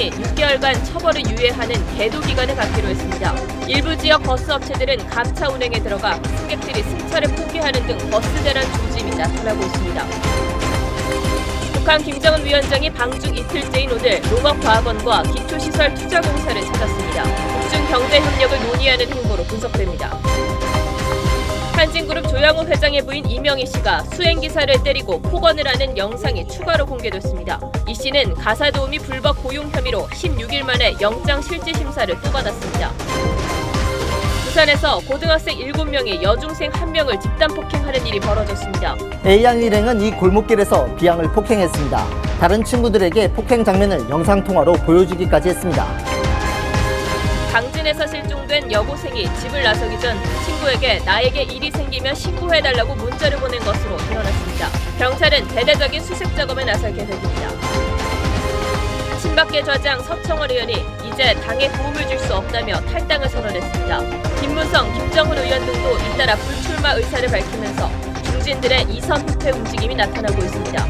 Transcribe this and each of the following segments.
총리 6개월간 처벌을 유예하는 계도 기간을 갖기로 했습니다. 일부 지역 버스 업체들은 감차 운행에 들어가 승객들이 승차를 포기하는 등 버스 대란 조짐이 나타나고 있습니다. 북한 김정은 위원장이 방중 이틀째인 오늘 농업과학원과 기초시설투자공사를 찾았습니다. 북중 경제협력을 논의하는 행보로 분석됩니다. 한진그룹 조양호 회장의 부인 이명희 씨가 수행기사를 때리고 폭언을 하는 영상이 추가로 공개됐습니다. 이 씨는 가사도우미 불법 고용 혐의로 16일 만에 영장실질심사를 또 받았습니다. 부산에서 고등학생 7명이 여중생 1명을 집단 폭행하는 일이 벌어졌습니다. A양 일행은 이 골목길에서 B양을 폭행했습니다. 다른 친구들에게 폭행 장면을 영상통화로 보여주기까지 했습니다. 강진에서 실종된 여고생이 집을 나서기 전 친구에게 나에게 일이 생기면 신고해달라고 문자를 보낸 것으로 드러났습니다. 경찰은 대대적인 수색 작업에 나설 계획입니다. 친박계 좌장 서청월 의원이 이제 당에 도움을 줄 수 없다며 탈당을 선언했습니다. 김무성, 김정훈 의원 등도 잇따라 불출마 의사를 밝히면서 중진들의 2선 후퇴 움직임이 나타나고 있습니다.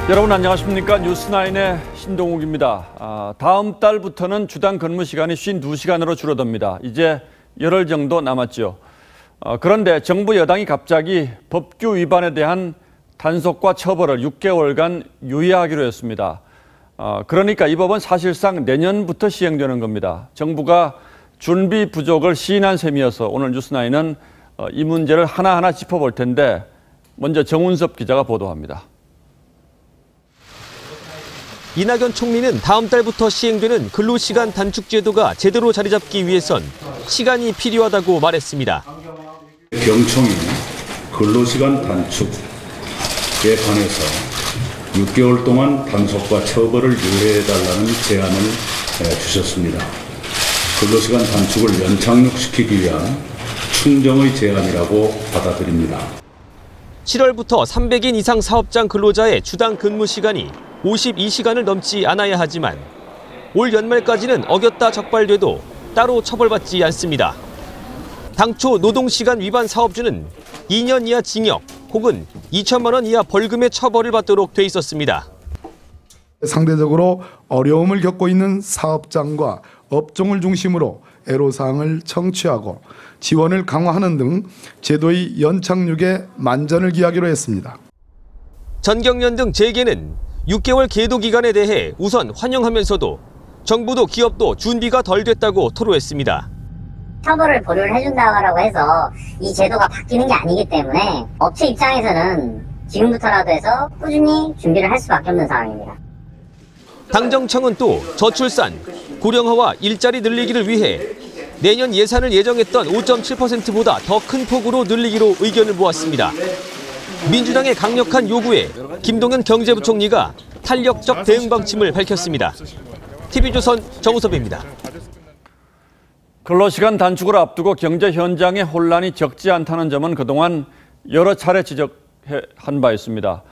여러분 안녕하십니까? 뉴스9의 신동욱입니다. 다음 달부터는 주당 근무 시간이 52시간으로 줄어듭니다. 이제 열흘 정도 남았죠. 그런데 정부 여당이 갑자기 법규 위반에 대한 단속과 처벌을 6개월간 유예하기로 했습니다. 그러니까 이 법은 사실상 내년부터 시행되는 겁니다. 정부가 준비 부족을 시인한 셈이어서 오늘 뉴스9은 이 문제를 하나하나 짚어볼 텐데 먼저 정운섭 기자가 보도합니다. 이낙연 총리는 다음 달부터 시행되는 근로시간 단축 제도가 제대로 자리 잡기 위해선 시간이 필요하다고 말했습니다. 경총이 근로시간 단축에 관해서 6개월 동안 단속과 처벌을 유예해달라는 제안을 주셨습니다. 근로시간 단축을 연착륙시키기 위한 충정의 제안이라고 받아들입니다. 7월부터 300인 이상 사업장 근로자의 주당 근무 시간이 52시간을 넘지 않아야 하지만 올 연말까지는 어겼다 적발돼도 따로 처벌받지 않습니다. 당초 노동시간 위반 사업주는 2년 이하 징역 혹은 2천만 원 이하 벌금의 처벌을 받도록 돼 있었습니다. 상대적으로 어려움을 겪고 있는 사업장과 업종을 중심으로 애로사항을 청취하고 지원을 강화하는 등 제도의 연착륙에 만전을 기하기로 했습니다. 전경련 등 재계는 6개월 계도 기간에 대해 우선 환영하면서도 정부도 기업도 준비가 덜 됐다고 토로했습니다. 처벌을 보류를 해준다고 해서 이 제도가 바뀌는 게 아니기 때문에 업체 입장에서는 지금부터라도 해서 꾸준히 준비를 할 수밖에 없는 상황입니다. 당정청은 또 저출산, 고령화와 일자리 늘리기를 위해 내년 예산을 예정했던 5.7%보다 더 큰 폭으로 늘리기로 의견을 모았습니다. 민주당의 강력한 요구에 김동연 경제부총리가 탄력적 대응 방침을 밝혔습니다. TV조선 정우섭입니다. 근로시간 단축을 앞두고 경제 현장의 혼란이 적지 않다는 점은 그동안 여러 차례 지적한 바 있습니다.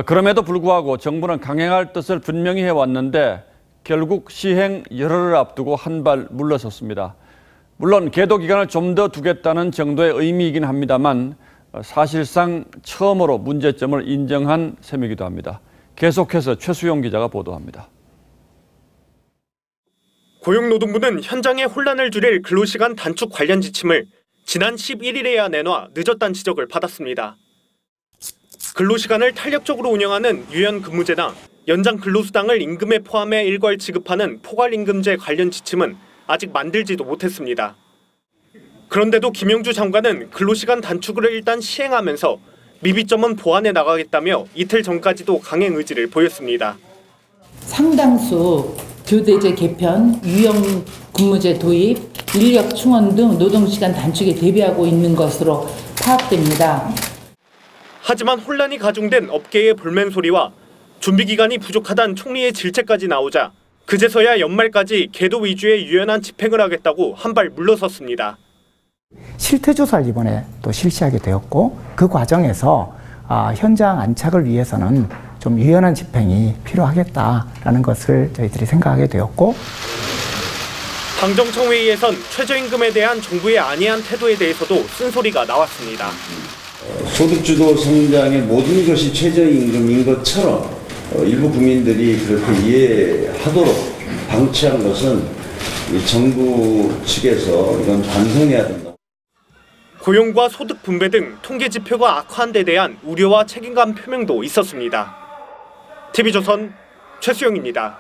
그럼에도 불구하고 정부는 강행할 뜻을 분명히 해왔는데 결국 시행 열흘을 앞두고 한 발 물러섰습니다. 물론 계도 기간을 좀 더 두겠다는 정도의 의미이긴 합니다만 사실상 처음으로 문제점을 인정한 셈이기도 합니다. 계속해서 최수용 기자가 보도합니다. 고용노동부는 현장의 혼란을 줄일 근로시간 단축 관련 지침을 지난 11일에야 내놔 늦었다는 지적을 받았습니다. 근로시간을 탄력적으로 운영하는 유연근무제나 연장 근로수당을 임금에 포함해 일괄 지급하는 포괄임금제 관련 지침은 아직 만들지도 못했습니다. 그런데도 김영주 장관은 근로시간 단축을 일단 시행하면서 미비점은 보완해 나가겠다며 이틀 전까지도 강행 의지를 보였습니다. 상당수 교대제 개편, 유연근무제 도입, 인력 충원 등 노동시간 단축에 대비하고 있는 것으로 파악됩니다. 하지만 혼란이 가중된 업계의 불만 소리와 준비기간이 부족하다는 총리의 질책까지 나오자 그제서야 연말까지 계도 위주의 유연한 집행을 하겠다고 한 발 물러섰습니다. 실태조사를 이번에 또 실시하게 되었고 그 과정에서 현장 안착을 위해서는 좀 유연한 집행이 필요하겠다라는 것을 저희들이 생각하게 되었고, 당정청 회의에선 최저임금에 대한 정부의 안이한 태도에 대해서도 쓴소리가 나왔습니다. 소득주도 성장의 모든 것이 최저임금인 것처럼 일부 국민들이 그렇게 이해하도록 방치한 것은 정부 측에서 이건 반성해야 된다. 고용과 소득 분배 등 통계 지표가 악화한 데 대한 우려와 책임감 표명도 있었습니다. TV조선 최수영입니다.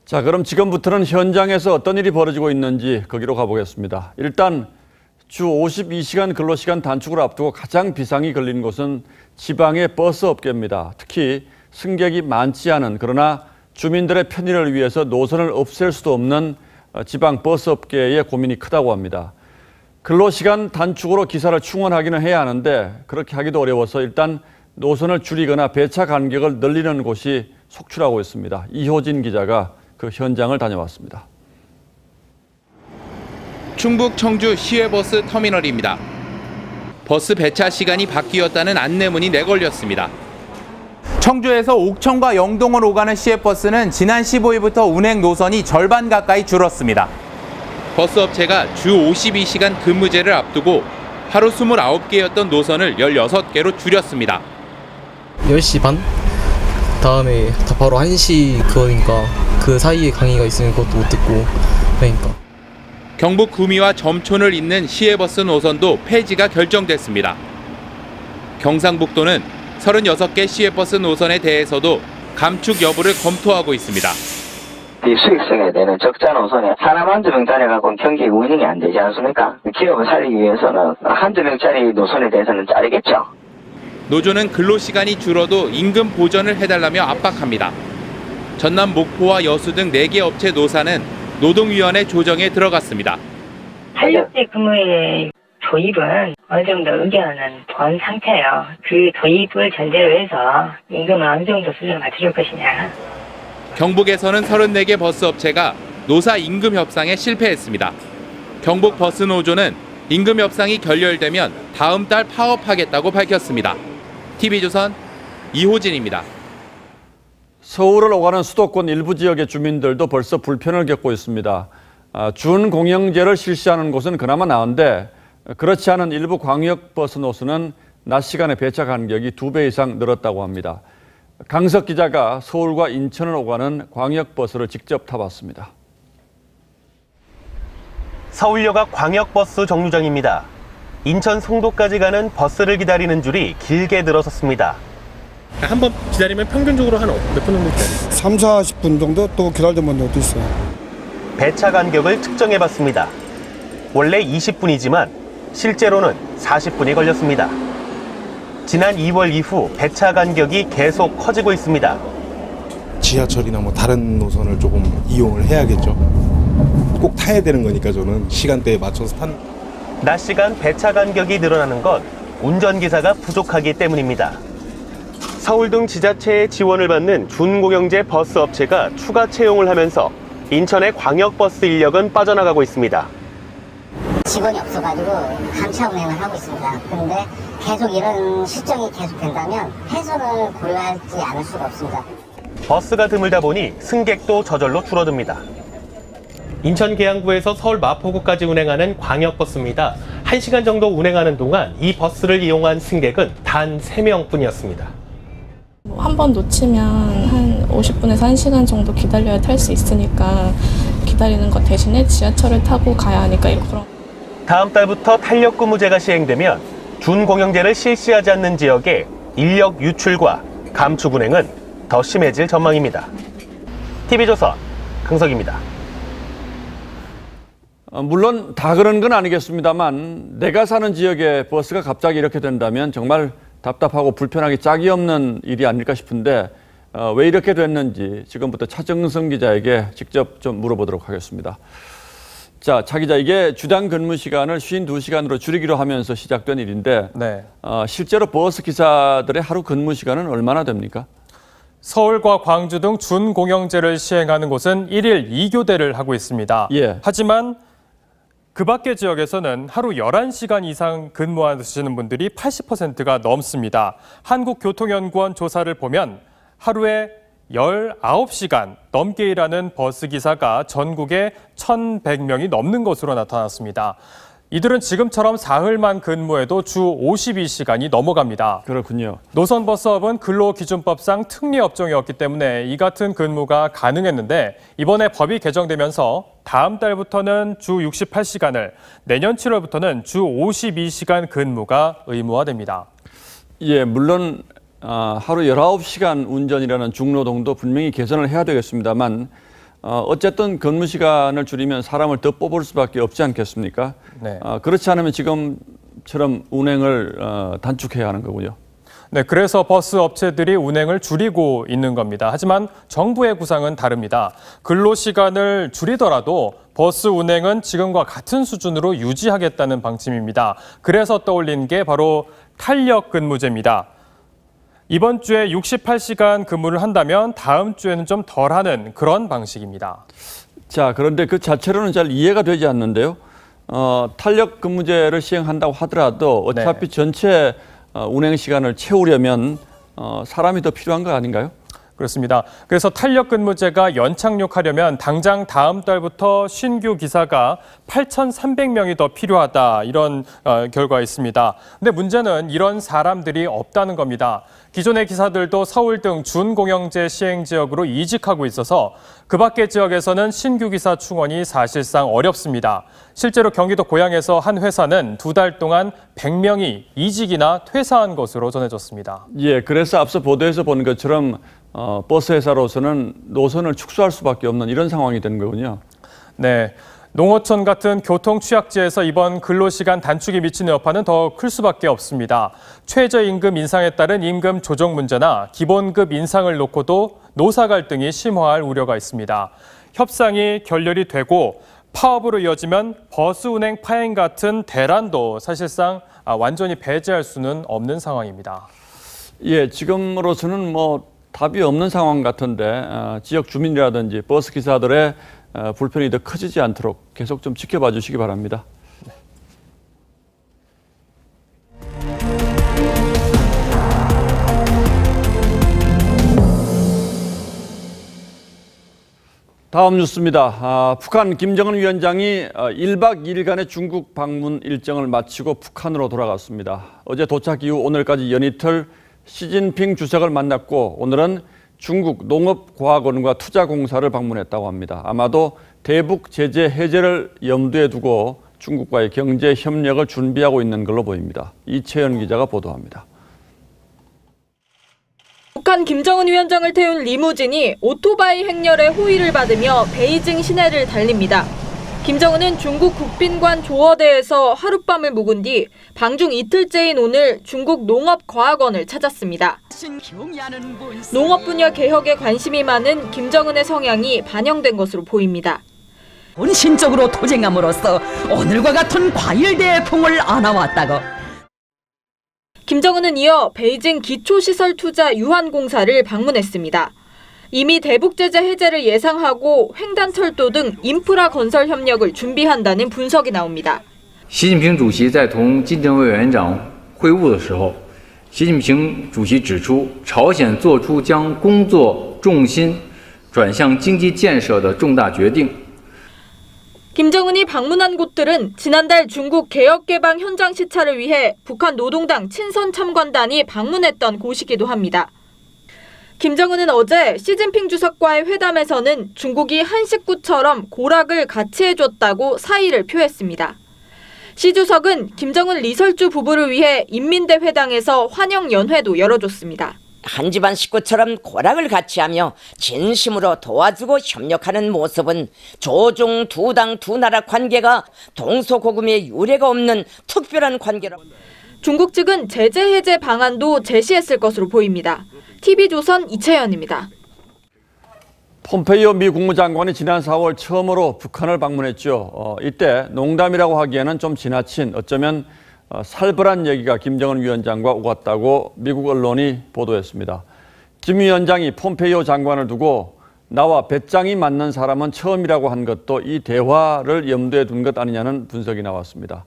자, 그럼 지금부터는 현장에서 어떤 일이 벌어지고 있는지 거기로 가보겠습니다. 일단 주 52시간 근로시간 단축을 앞두고 가장 비상이 걸린 곳은 지방의 버스 업계입니다. 특히 승객이 많지 않은, 그러나 주민들의 편의를 위해서 노선을 없앨 수도 없는 지방 버스 업계의 고민이 크다고 합니다. 근로시간 단축으로 기사를 충원하기는 해야 하는데 그렇게 하기도 어려워서 일단 노선을 줄이거나 배차 간격을 늘리는 곳이 속출하고 있습니다. 이호진 기자가 그 현장을 다녀왔습니다. 충북 청주 시외버스 터미널입니다. 버스 배차 시간이 바뀌었다는 안내문이 내걸렸습니다. 청주에서 옥천과 영동을 오가는 시외버스는 지난 15일부터 운행 노선이 절반 가까이 줄었습니다. 버스 업체가 주 52시간 근무제를 앞두고 하루 29개였던 노선을 16개로 줄였습니다. 10시 반? 다음에 바로 1시 그거니까 그 사이에 강의가 있으면 그것도 못 듣고 그러니까. 경북 구미와 점촌을 잇는 시외버스 노선도 폐지가 결정됐습니다. 경상북도는 36개 시외버스 노선에 대해서도 감축 여부를 검토하고 있습니다. 이 수익성에 대한 적자 노선에 사람 한두 명짜리 갖고는 경기가 운영이 안 되지 않습니까? 기업을 살리기 위해서는 한두 명짜리 노선에 대해서는 자르겠죠. 노조는 근로시간이 줄어도 임금 보전을 해달라며 압박합니다. 전남 목포와 여수 등 4개 업체 노사는 노동위원회 조정에 들어갔습니다. 탄력제 근무의 도입은 어느 정도 의견은 본 상태예요. 그 도입을 전제로 해서 임금을 어느 정도 수준을 맞춰줄 것이냐. 경북에서는 34개 버스 업체가 노사 임금 협상에 실패했습니다. 경북 버스 노조는 임금 협상이 결렬되면 다음 달 파업하겠다고 밝혔습니다. TV조선 이호진입니다. 서울을 오가는 수도권 일부 지역의 주민들도 벌써 불편을 겪고 있습니다. 준공영제를 실시하는 곳은 그나마 나은데 그렇지 않은 일부 광역버스 노선은 낮 시간에 배차 간격이 2배 이상 늘었다고 합니다. 강석 기자가 서울과 인천을 오가는 광역버스를 직접 타봤습니다. 서울역앞 광역버스 정류장입니다. 인천 송도까지 가는 버스를 기다리는 줄이 길게 늘어섰습니다. 한 번 기다리면 평균적으로 한 몇 분 정도 기다려요? 3, 40분 정도 또 기다리는 분도 있어요. 배차 간격을 측정해봤습니다. 원래 20분이지만 실제로는 40분이 걸렸습니다. 지난 2월 이후 배차 간격이 계속 커지고 있습니다. 지하철이나 뭐 다른 노선을 조금 이용을 해야겠죠. 꼭 타야 되는 거니까 저는 시간대에 맞춰서 낮 시간 배차 간격이 늘어나는 건 운전기사가 부족하기 때문입니다. 서울 등 지자체의 지원을 받는 준공영제 버스 업체가 추가 채용을 하면서 인천의 광역버스 인력은 빠져나가고 있습니다. 직원이 없어가지고 감차 운행을 하고 있습니다. 그런데 계속 이런 실정이 계속된다면 폐선을 고려하지 않을 수가 없습니다. 버스가 드물다 보니 승객도 저절로 줄어듭니다. 인천 계양구에서 서울 마포구까지 운행하는 광역버스입니다. 1시간 정도 운행하는 동안 이 버스를 이용한 승객은 단 3명뿐이었습니다. 한 번 놓치면 한 50분에서 1시간 정도 기다려야 탈 수 있으니까 기다리는 것 대신에 지하철을 타고 가야 하니까 그런. 다음 달부터 탄력근무제가 시행되면 준공영제를 실시하지 않는 지역의 인력 유출과 감축 운행은 더 심해질 전망입니다. TV조선 강석입니다. 물론 다 그런 건 아니겠습니다만 내가 사는 지역에 버스가 갑자기 이렇게 된다면 정말 답답하고 불편하기 짝이 없는 일이 아닐까 싶은데 왜 이렇게 됐는지 지금부터 차정성 기자에게 직접 좀 물어보도록 하겠습니다. 자, 차 기자, 이게 주당 근무 시간을 52시간으로 줄이기로 하면서 시작된 일인데 실제로 버스 기사들의 하루 근무 시간은 얼마나 됩니까? 서울과 광주 등 준공영제를 시행하는 곳은 1일 2교대를 하고 있습니다. 하지만 그 밖의 지역에서는 하루 11시간 이상 근무하시는 분들이 80%가 넘습니다. 한국교통연구원 조사를 보면 하루에 19시간 넘게 일하는 버스기사가 전국에 1,100명이 넘는 것으로 나타났습니다. 이들은 지금처럼 사흘만 근무해도 주 52시간이 넘어갑니다. 그렇군요. 노선버스업은 근로기준법상 특례업종이었기 때문에 이 같은 근무가 가능했는데 이번에 법이 개정되면서 다음 달부터는 주 68시간을, 내년 7월부터는 주 52시간 근무가 의무화됩니다. 예, 물론 하루 19시간 운전이라는 중노동도 분명히 개선을 해야 되겠습니다만 어쨌든 근무 시간을 줄이면 사람을 더 뽑을 수밖에 없지 않겠습니까? 네. 그렇지 않으면 지금처럼 운행을 단축해야 하는 거군요. 네, 그래서 버스 업체들이 운행을 줄이고 있는 겁니다. 하지만 정부의 구상은 다릅니다. 근로시간을 줄이더라도 버스 운행은 지금과 같은 수준으로 유지하겠다는 방침입니다. 그래서 떠올린 게 바로 탄력근무제입니다. 이번 주에 68시간 근무를 한다면 다음 주에는 좀 덜하는 그런 방식입니다. 자, 그런데 그 자체로는 잘 이해가 되지 않는데요. 탄력 근무제를 시행한다고 하더라도 어차피 전체 운행 시간을 채우려면 사람이 더 필요한 거 아닌가요? 그렇습니다. 그래서 탄력근무제가 연착륙하려면 당장 다음 달부터 신규 기사가 8,300명이 더 필요하다, 이런 결과가 있습니다. 근데 문제는 이런 사람들이 없다는 겁니다. 기존의 기사들도 서울 등 준공영제 시행 지역으로 이직하고 있어서 그 밖의 지역에서는 신규 기사 충원이 사실상 어렵습니다. 실제로 경기도 고양에서 한 회사는 2달 동안 100명이 이직이나 퇴사한 것으로 전해졌습니다. 예, 그래서 앞서 보도에서 본 것처럼 버스 회사로서는 노선을 축소할 수밖에 없는 이런 상황이 된 거군요. 네. 농어촌 같은 교통 취약지에서 이번 근로시간 단축이 미치는 여파는 더 클 수밖에 없습니다. 최저임금 인상에 따른 임금 조정 문제나 기본급 인상을 놓고도 노사 갈등이 심화할 우려가 있습니다. 협상이 결렬이 되고 파업으로 이어지면 버스 운행 파행 같은 대란도 사실상 완전히 배제할 수는 없는 상황입니다. 예, 지금으로서는 답이 없는 상황 같은데 지역 주민이라든지 버스 기사들의 불편이 더 커지지 않도록 계속 좀 지켜봐 주시기 바랍니다. 다음 뉴스입니다. 북한 김정은 위원장이 1박 2일간의 중국 방문 일정을 마치고 북한으로 돌아갔습니다. 어제 도착 이후 오늘까지 연이틀 시진핑 주석을 만났고 오늘은 중국 농업과학원과 투자공사를 방문했다고 합니다. 아마도 대북 제재 해제를 염두에 두고 중국과의 경제 협력을 준비하고 있는 걸로 보입니다. 이채연 기자가 보도합니다. 북한 김정은 위원장을 태운 리무진이 오토바이 행렬의 호의를 받으며 베이징 시내를 달립니다. 김정은은 중국 국빈관 조어대에서 하룻밤을 묵은 뒤 방중 이틀째인 오늘 중국 농업과학원을 찾았습니다. 농업 분야 개혁에 관심이 많은 김정은의 성향이 반영된 것으로 보입니다. 본신적으로 도쟁함으로써 오늘과 같은 과일 대풍을 안아왔다고. 김정은은 이어 베이징 기초시설투자 유한공사를 방문했습니다. 이미 대북제재 해제를 예상하고 횡단철도 등 인프라 건설 협력을 준비한다는 분석이 나옵니다. 习近平主席在同金正委员长会晤的时候，习近平主席指出，朝鲜做出将工作重心转向经济建设的重大决定。 김정은이 방문한 곳들은 지난달 중국 개혁개방 현장 시찰을 위해 북한 노동당 친선 참관단이 방문했던 곳이기도 합니다. 김정은은 어제 시진핑 주석과의 회담에서는 중국이 한 식구처럼 고락을 같이 해줬다고 사의를 표했습니다. 시 주석은 김정은 리설주 부부를 위해 인민대회당에서 환영 연회도 열어줬습니다. 한 집안 식구처럼 고락을 같이 하며 진심으로 도와주고 협력하는 모습은 조중 두 당 두 나라 관계가 동서고금의 유례가 없는 특별한 관계로. 중국 측은 제재 해제 방안도 제시했을 것으로 보입니다. TV조선 이채연입니다. 폼페이오 미 국무장관이 지난 4월 처음으로 북한을 방문했죠. 이때 농담이라고 하기에는 좀 지나친 어쩌면 살벌한 얘기가 김정은 위원장과 오갔다고 미국 언론이 보도했습니다. 김 위원장이 폼페이오 장관을 두고 나와 배짱이 맞는 사람은 처음이라고 한 것도 이 대화를 염두에 둔 것 아니냐는 분석이 나왔습니다.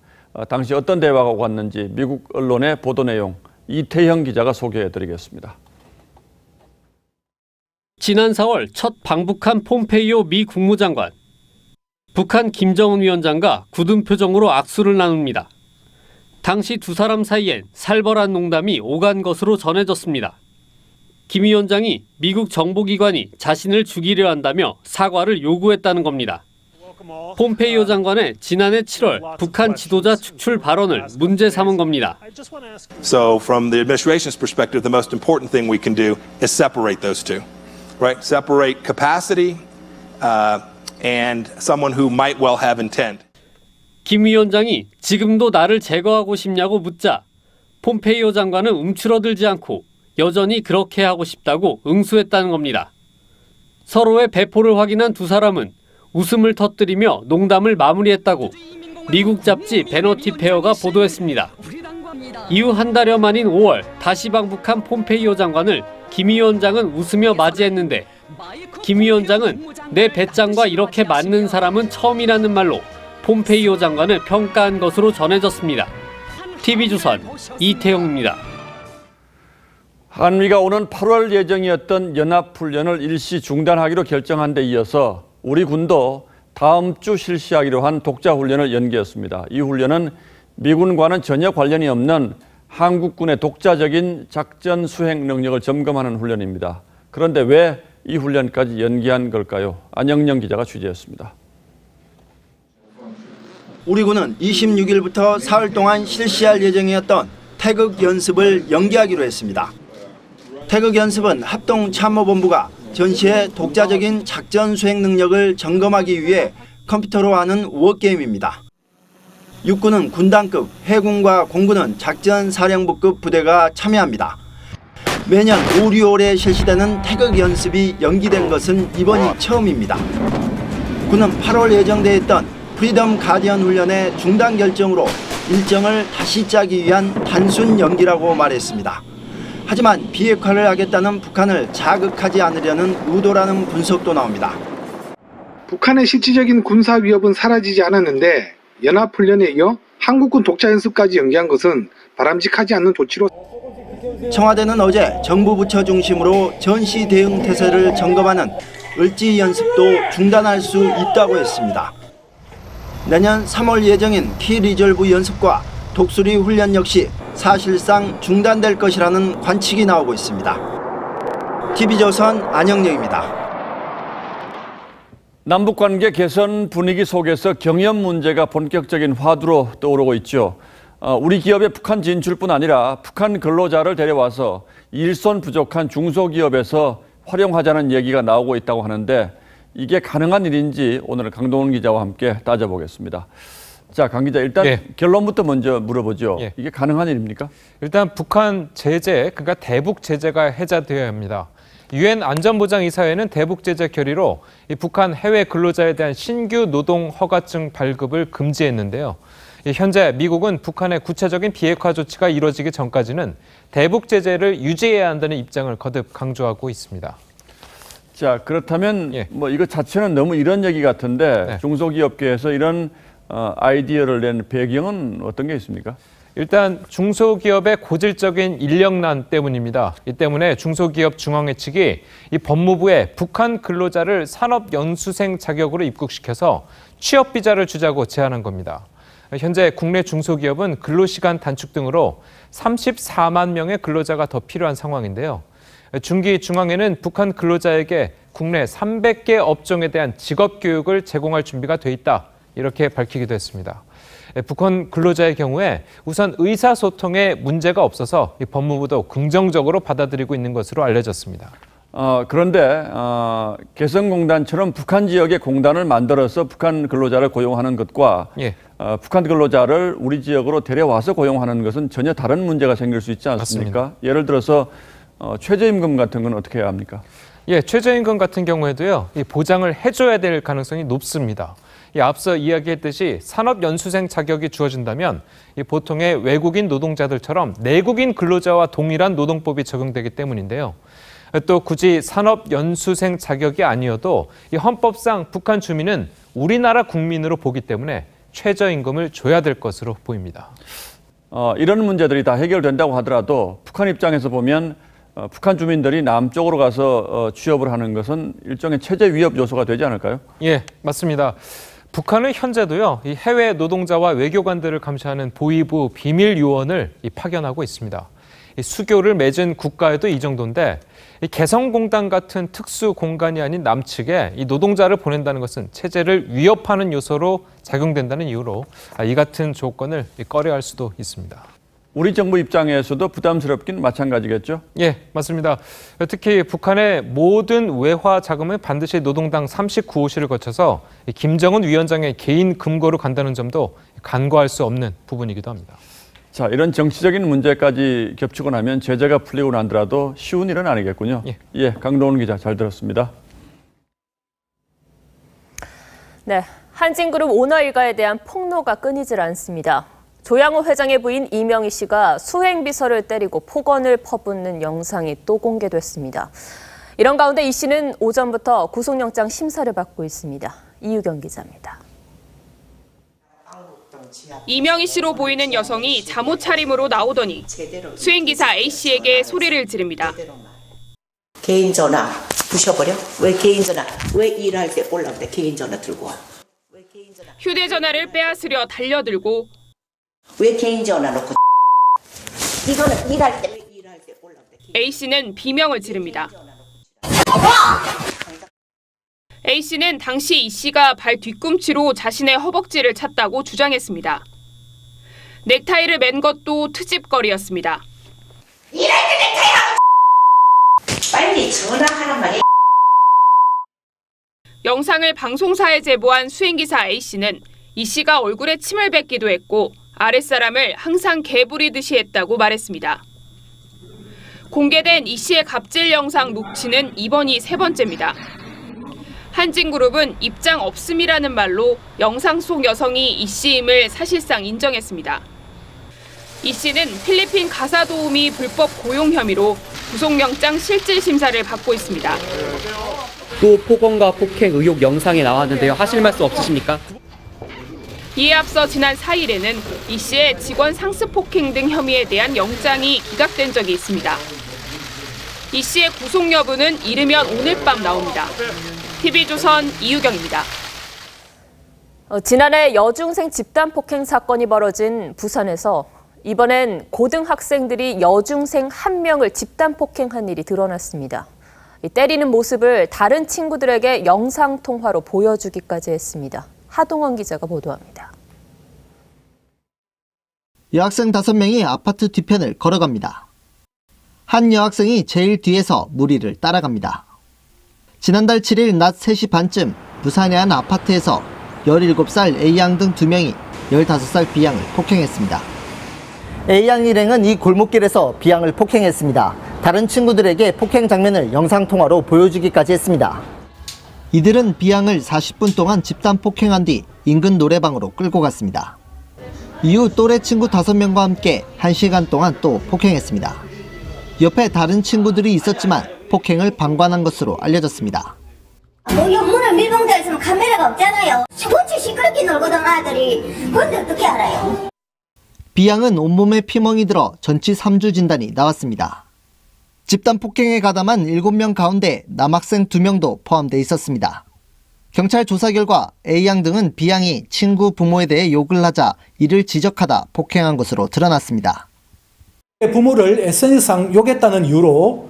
당시 어떤 대화가 오갔는지 미국 언론의 보도 내용 이태형 기자가 소개해드리겠습니다. 지난 4월 첫 방북한 폼페이오 미 국무장관. 북한 김정은 위원장과 굳은 표정으로 악수를 나눕니다. 당시 두 사람 사이엔 살벌한 농담이 오간 것으로 전해졌습니다. 김 위원장이 미국 정보기관이 자신을 죽이려 한다며 사과를 요구했다는 겁니다. 폼페이오 장관의 지난해 7월 북한 지도자 축출 발언을 문제 삼은 겁니다. So from the administration's perspective, the most important thing we can do is separate those two, right? Separate capacity and someone who might well have intent. 김 위원장이 지금도 나를 제거하고 싶냐고 묻자 폼페이오 장관은 움츠러들지 않고 여전히 그렇게 하고 싶다고 응수했다는 겁니다. 서로의 배포를 확인한 두 사람은 웃음을 터뜨리며 농담을 마무리했다고 미국 잡지 베너티 페어가 보도했습니다. 이후 한 달여 만인 5월 다시 방북한 폼페이오 장관을 김 위원장은 웃으며 맞이했는데 김 위원장은 내 배짱과 이렇게 맞는 사람은 처음이라는 말로 폼페이오 장관을 평가한 것으로 전해졌습니다. TV조선 이태용입니다. 한미가 오는 8월 예정이었던 연합훈련을 일시 중단하기로 결정한 데 이어서 우리 군도 다음 주 실시하기로 한 독자훈련을 연기했습니다. 이 훈련은 미군과는 전혀 관련이 없는 한국군의 독자적인 작전 수행 능력을 점검하는 훈련입니다. 그런데 왜 이 훈련까지 연기한 걸까요? 안영영 기자가 취재했습니다. 우리 군은 26일부터 사흘 동안 실시할 예정이었던 태극 연습을 연기하기로 했습니다. 태극 연습은 합동참모본부가 전시의 독자적인 작전 수행 능력을 점검하기 위해 컴퓨터로 하는 워게임입니다. 육군은 군단급, 해군과 공군은 작전사령부급 부대가 참여합니다. 매년 5, 6월에 실시되는 태극 연습이 연기된 것은 이번이 처음입니다. 군은 8월 예정돼 있던 프리덤 가디언 훈련의 중단 결정으로 일정을 다시 짜기 위한 단순 연기라고 말했습니다. 하지만 비핵화를 하겠다는 북한을 자극하지 않으려는 의도라는 분석도 나옵니다. 북한의 실질적인 군사 위협은 사라지지 않았는데 연합훈련에 이어 한국군 독자 연습까지 연기한 것은 바람직하지 않는 조치로. 청와대는 어제 정부 부처 중심으로 전시 대응 태세를 점검하는 을지 연습도 중단할 수 있다고 했습니다. 내년 3월 예정인 키 리졸브 연습과 독수리 훈련 역시 사실상 중단될 것이라는 관측이 나오고 있습니다. TV조선 안영영입니다. 남북관계 개선 분위기 속에서 경협 문제가 본격적인 화두로 떠오르고 있죠. 우리 기업의 북한 진출뿐 아니라 북한 근로자를 데려와서 일손 부족한 중소기업에서 활용하자는 얘기가 나오고 있다고 하는데 이게 가능한 일인지 오늘 강동원 기자와 함께 따져보겠습니다. 자, 강 기자, 일단 결론부터 먼저 물어보죠. 이게 가능한 일입니까? 일단 북한 제재, 그러니까 대북 제재가 해제되어야 합니다. 유엔 안전보장이사회는 대북 제재 결의로 이 북한 해외 근로자에 대한 신규 노동 허가증 발급을 금지했는데요. 현재 미국은 북한의 구체적인 비핵화 조치가 이루어지기 전까지는 대북 제재를 유지해야 한다는 입장을 거듭 강조하고 있습니다. 자, 그렇다면 뭐 이거 자체는 너무 이런 얘기 같은데 중소기업계에서 이런 아이디어를 낸 배경은 어떤 게 있습니까? 일단 중소기업의 고질적인 인력난 때문입니다. 이 때문에 중소기업 중앙회 측이 이 법무부에 북한 근로자를 산업연수생 자격으로 입국시켜서 취업비자를 주자고 제안한 겁니다. 현재 국내 중소기업은 근로시간 단축 등으로 34만 명의 근로자가 더 필요한 상황인데요. 중기중앙회는 북한 근로자에게 국내 300개 업종에 대한 직업교육을 제공할 준비가 돼 있다, 이렇게 밝히기도 했습니다. 북한 근로자의 경우에 우선 의사소통에 문제가 없어서 법무부도 긍정적으로 받아들이고 있는 것으로 알려졌습니다. 그런데 개성공단처럼 북한 지역의 공단을 만들어서 북한 근로자를 고용하는 것과 북한 근로자를 우리 지역으로 데려와서 고용하는 것은 전혀 다른 문제가 생길 수 있지 않습니까? 맞습니다. 예를 들어서 최저임금 같은 건 어떻게 해야 합니까? 최저임금 같은 경우에도요, 이 보장을 해줘야 될 가능성이 높습니다. 앞서 이야기했듯이 산업연수생 자격이 주어진다면 이 보통의 외국인 노동자들처럼 내국인 근로자와 동일한 노동법이 적용되기 때문인데요. 또 굳이 산업연수생 자격이 아니어도 이 헌법상 북한 주민은 우리나라 국민으로 보기 때문에 최저임금을 줘야 될 것으로 보입니다. 이런 문제들이 다 해결된다고 하더라도 북한 입장에서 보면 북한 주민들이 남쪽으로 가서 취업을 하는 것은 일종의 체제 위협 요소가 되지 않을까요? 예, 맞습니다. 북한은 현재도요, 이 해외 노동자와 외교관들을 감시하는 보위부 비밀요원을 파견하고 있습니다. 이 수교를 맺은 국가에도 이 정도인데, 이 개성공단 같은 특수 공간이 아닌 남측에 이 노동자를 보낸다는 것은 체제를 위협하는 요소로 작용된다는 이유로 이 같은 조건을 꺼려할 수도 있습니다. 우리 정부 입장에서도 부담스럽긴 마찬가지겠죠? 예, 맞습니다. 특히 북한의 모든 외화 자금은 반드시 노동당 39호실을 거쳐서 김정은 위원장의 개인 금고로 간다는 점도 간과할 수 없는 부분이기도 합니다. 자, 이런 정치적인 문제까지 겹치고 나면 제재가 풀리고 나더라도 쉬운 일은 아니겠군요. 예, 강동원 기자 잘 들었습니다. 네, 한진그룹 오너 일가에 대한 폭로가 끊이질 않습니다. 조양호 회장의 부인 이명희 씨가 수행비서를 때리고 폭언을 퍼붓는 영상이 또 공개됐습니다. 이런 가운데 이 씨는 오전부터 구속영장 심사를 받고 있습니다. 이유경 기자입니다. 이명희 씨로 보이는 여성이 잠옷 차림으로 나오더니 수행기사 A씨에게 소리를 지릅니다. 개인 전화 부셔버려? 왜 개인 전화? 왜 일할 때 올라올 때 개인 전화 들고 와? 휴대전화를 빼앗으려 달려들고 왜 개인 전화 놓고 이거는 일할 때 올라올 때 A씨는 비명을 지릅니다. A씨는 당시 E씨가 발 뒤꿈치로 자신의 허벅지를 찼다고 주장했습니다. 넥타이를 맨 것도 트집거리였습니다. 일할 때 넥타이라고 빨리 전화하란 말이야. 영상을 방송사에 제보한 수행기사 A씨는 E씨가 얼굴에 침을 뱉기도 했고 아랫사람을 항상 개부리듯이 했다고 말했습니다. 공개된 E씨의 갑질 영상 녹취는 이번이 세 번째입니다. 한진그룹은 입장 없음이라는 말로 영상 속 여성이 E씨임을 사실상 인정했습니다. E씨는 필리핀 가사도우미 불법 고용 혐의로 구속영장 실질심사를 받고 있습니다. 또 폭언과 폭행 의혹 영상이 나왔는데요. 하실 말씀 없으십니까? 이에 앞서 지난 4일에는 E씨의 직원 상습 폭행 등 혐의에 대한 영장이 기각된 적이 있습니다. E씨의 구속 여부는 이르면 오늘 밤 나옵니다. TV조선 이유경입니다. 지난해 여중생 집단 폭행 사건이 벌어진 부산에서 이번엔 고등학생들이 여중생 1명을 집단 폭행한 일이 드러났습니다. 때리는 모습을 다른 친구들에게 영상통화로 보여주기까지 했습니다. 하동원 기자가 보도합니다. 여학생 5명이 아파트 뒤편을 걸어갑니다. 한 여학생이 제일 뒤에서 무리를 따라갑니다. 지난달 7일 낮 3시 반쯤 부산의 한 아파트에서 17살 A양 등 2명이 15살 B양을 폭행했습니다. A양 일행은 이 골목길에서 B양을 폭행했습니다. 다른 친구들에게 폭행 장면을 영상통화로 보여주기까지 했습니다. 이들은 B양을 40분 동안 집단 폭행한 뒤 인근 노래방으로 끌고 갔습니다. 이후 또래 친구 5명과 함께 1시간 동안 또 폭행했습니다. 옆에 다른 친구들이 있었지만 폭행을 방관한 것으로 알려졌습니다. 연문을 밀봉되어 있으면 카메라가 없잖아요. 스포츠 시끄럽게 놀거든 아들이. 그런데 어떻게 알아요? B양은 온몸에 피멍이 들어 전치 3주 진단이 나왔습니다. 집단 폭행에 가담한 7명 가운데 남학생 2명도 포함돼 있었습니다. 경찰 조사 결과 A양 등은 B양이 친구 부모에 대해 욕을 하자 이를 지적하다 폭행한 것으로 드러났습니다. 부모를 SNS상 욕했다는 이유로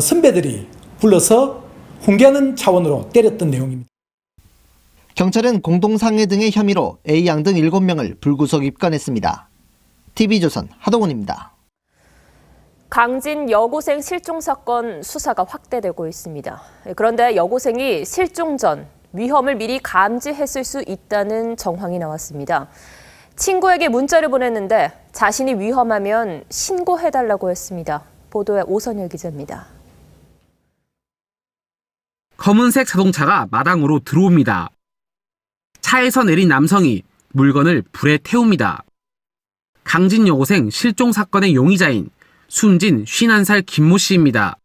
선배들이 불러서 훈계하는 차원으로 때렸던 내용입니다. 경찰은 공동상해 등의 혐의로 A양 등 7명을 불구속 입건했습니다. TV조선 하동훈입니다. 강진 여고생 실종 사건 수사가 확대되고 있습니다. 그런데 여고생이 실종 전 위험을 미리 감지했을 수 있다는 정황이 나왔습니다. 친구에게 문자를 보냈는데 자신이 위험하면 신고해달라고 했습니다. 보도에 오선일 기자입니다. 검은색 자동차가 마당으로 들어옵니다. 차에서 내린 남성이 물건을 불에 태웁니다. 강진 여고생 실종 사건의 용의자인 숨진 51살 김모 씨입니다.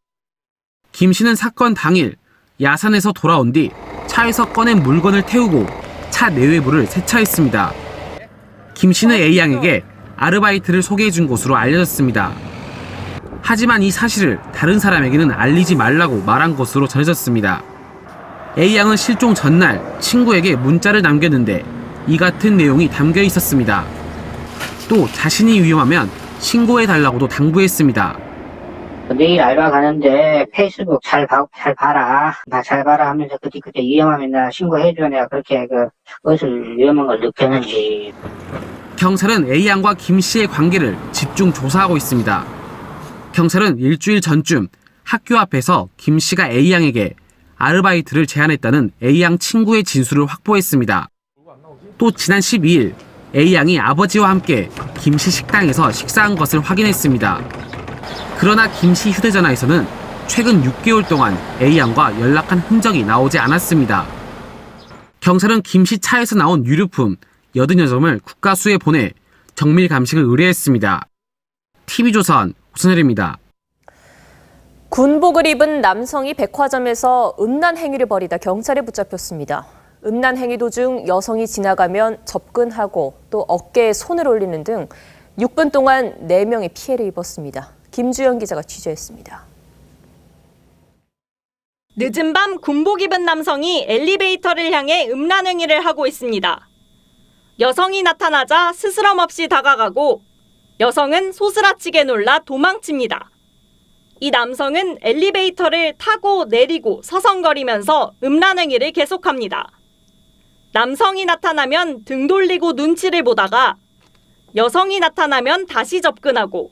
김 씨는 사건 당일 야산에서 돌아온 뒤 차에서 꺼낸 물건을 태우고 차 내외부를 세차했습니다. 김 씨는 A양에게 아르바이트를 소개해준 것으로 알려졌습니다. 하지만 이 사실을 다른 사람에게는 알리지 말라고 말한 것으로 전해졌습니다. A양은 실종 전날 친구에게 문자를 남겼는데 이 같은 내용이 담겨 있었습니다. 또 자신이 위험하면 신고해달라고도 당부했습니다. 내일 알바 가는데 페이스북 잘 봐라. 나 잘 봐라 하면서 그때 위험하면 나 신고해줘. 내가 그렇게 그것을 위험한 걸 느꼈는지. 경찰은 A양과 김 씨의 관계를 집중 조사하고 있습니다. 경찰은 일주일 전쯤 학교 앞에서 김 씨가 A양에게 아르바이트를 제안했다는 A양 친구의 진술을 확보했습니다. 또 지난 12일 A양이 아버지와 함께 김 씨 식당에서 식사한 것을 확인했습니다. 그러나 김 씨 휴대전화에서는 최근 6개월 동안 A양과 연락한 흔적이 나오지 않았습니다. 경찰은 김 씨 차에서 나온 유류품 80여점을 국가수에 보내 정밀 감식을 의뢰했습니다. TV조선 오선열입니다. 군복을 입은 남성이 백화점에서 음란 행위를 벌이다 경찰에 붙잡혔습니다. 음란 행위 도중 여성이 지나가면 접근하고 또 어깨에 손을 올리는 등 6분 동안 4명이 피해를 입었습니다. 김주영 기자가 취재했습니다. 늦은 밤 군복 입은 남성이 엘리베이터를 향해 음란 행위를 하고 있습니다. 여성이 나타나자 스스럼 없이 다가가고 여성은 소스라치게 놀라 도망칩니다. 이 남성은 엘리베이터를 타고 내리고 서성거리면서 음란 행위를 계속합니다. 남성이 나타나면 등 돌리고 눈치를 보다가 여성이 나타나면 다시 접근하고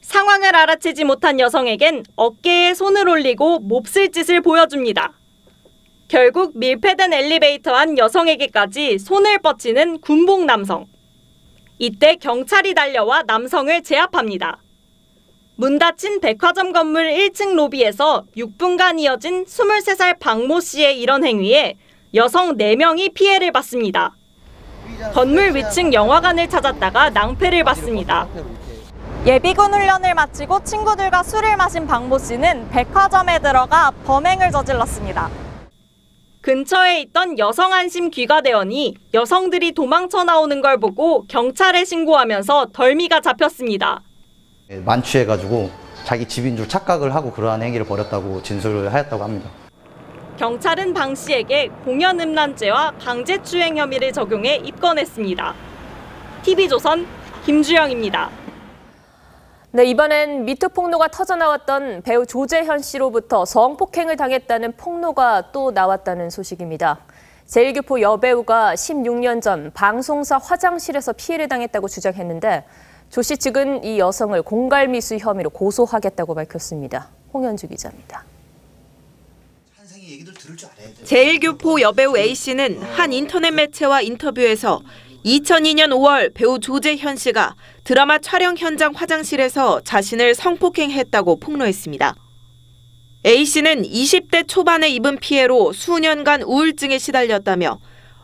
상황을 알아채지 못한 여성에겐 어깨에 손을 올리고 몹쓸 짓을 보여줍니다. 결국 밀폐된 엘리베이터 안 여성에게까지 손을 뻗치는 군복 남성. 이때 경찰이 달려와 남성을 제압합니다. 문 닫힌 백화점 건물 1층 로비에서 6분간 이어진 23살 박모 씨의 이런 행위에 여성 4명이 피해를 받습니다. 건물 위층 영화관을 찾았다가 낭패를 봤습니다. 예비군 훈련을 마치고 친구들과 술을 마신 박모 씨는 백화점에 들어가 범행을 저질렀습니다. 근처에 있던 여성 안심 귀가대원이 여성들이 도망쳐 나오는 걸 보고 경찰에 신고하면서 덜미가 잡혔습니다. 만취해가지고 자기 집인 줄 착각을 하고 그러한 행위를 벌였다고 진술을 하였다고 합니다. 경찰은 방 씨에게 공연 음란죄와 강제추행 혐의를 적용해 입건했습니다. TV조선 김주영입니다. 네, 이번엔 미투 폭로가 터져나왔던 배우 조재현 씨로부터 성폭행을 당했다는 폭로가 또 나왔다는 소식입니다. 제1교포 여배우가 16년 전 방송사 화장실에서 피해를 당했다고 주장했는데 조 씨 측은 이 여성을 공갈미수 혐의로 고소하겠다고 밝혔습니다. 홍현주 기자입니다. 제1교포 여배우 A씨는 한 인터넷 매체와 인터뷰에서 2002년 5월 배우 조재현 씨가 드라마 촬영 현장 화장실에서 자신을 성폭행했다고 폭로했습니다. A씨는 20대 초반에 입은 피해로 수년간 우울증에 시달렸다며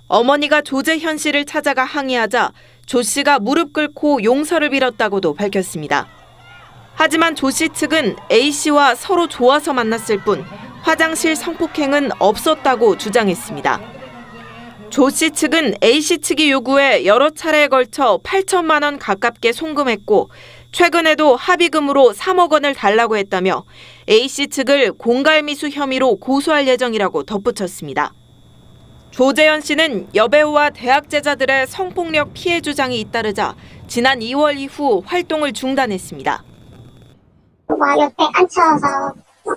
어머니가 조재현 씨를 찾아가 항의하자 조 씨가 무릎 꿇고 용서를 빌었다고도 밝혔습니다. 하지만 조 씨 측은 A씨와 서로 좋아서 만났을 뿐 화장실 성폭행은 없었다고 주장했습니다. 조 씨 측은 A씨 측이 요구해 여러 차례에 걸쳐 8천만 원 가깝게 송금했고 최근에도 합의금으로 3억 원을 달라고 했다며 A씨 측을 공갈미수 혐의로 고소할 예정이라고 덧붙였습니다. 조재현 씨는 여배우와 대학 제자들의 성폭력 피해 주장이 잇따르자 지난 2월 이후 활동을 중단했습니다. 옆에 앉혀서